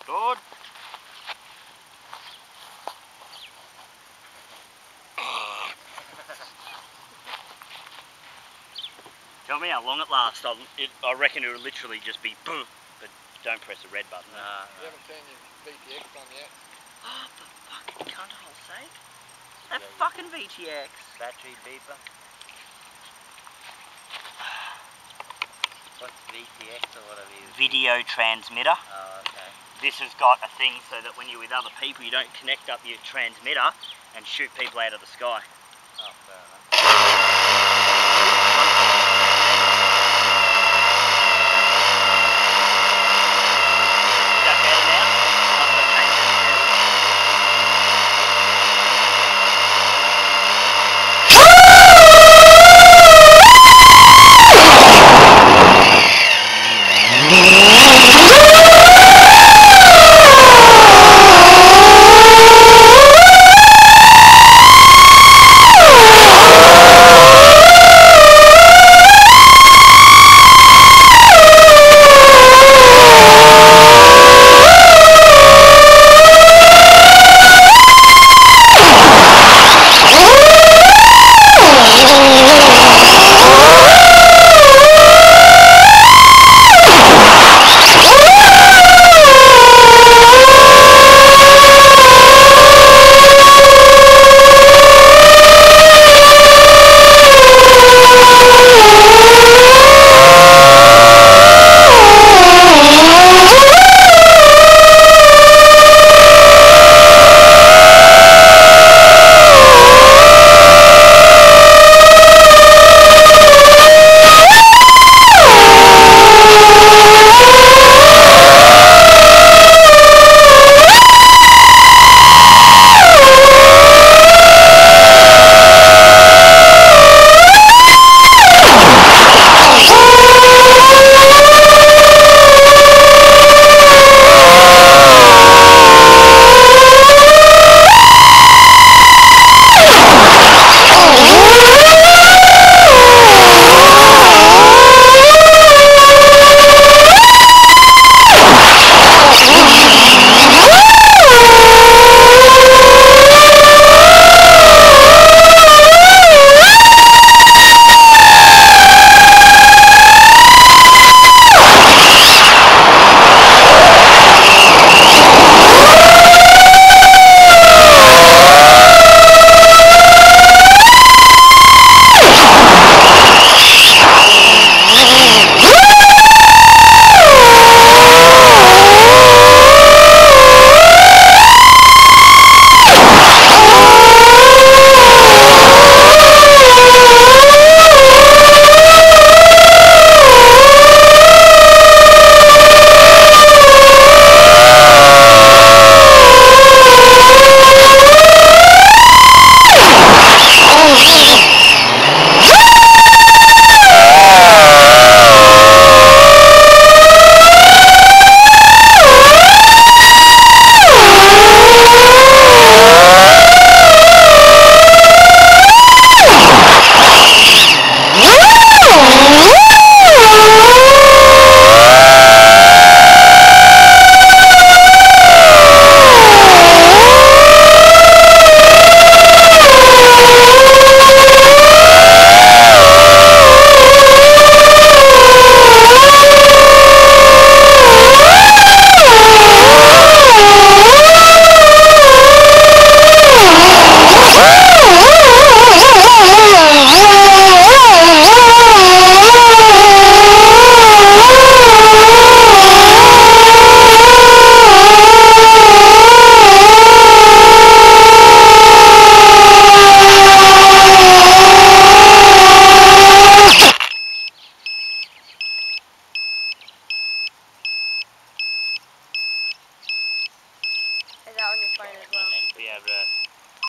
Good. Tell me how long it lasts. I reckon it will literally just be boom, but don't press the red button. Nah. You haven't turned your VTX on yet. Oh, for fucking cunt hole's sake. That fucking VTX. Battery beeper. What's VTX or whatever it is? Video transmitter. Oh, okay. This has got a thing so that when you're with other people, you don't connect up your transmitter and shoot people out of the sky. Oh, fair enough.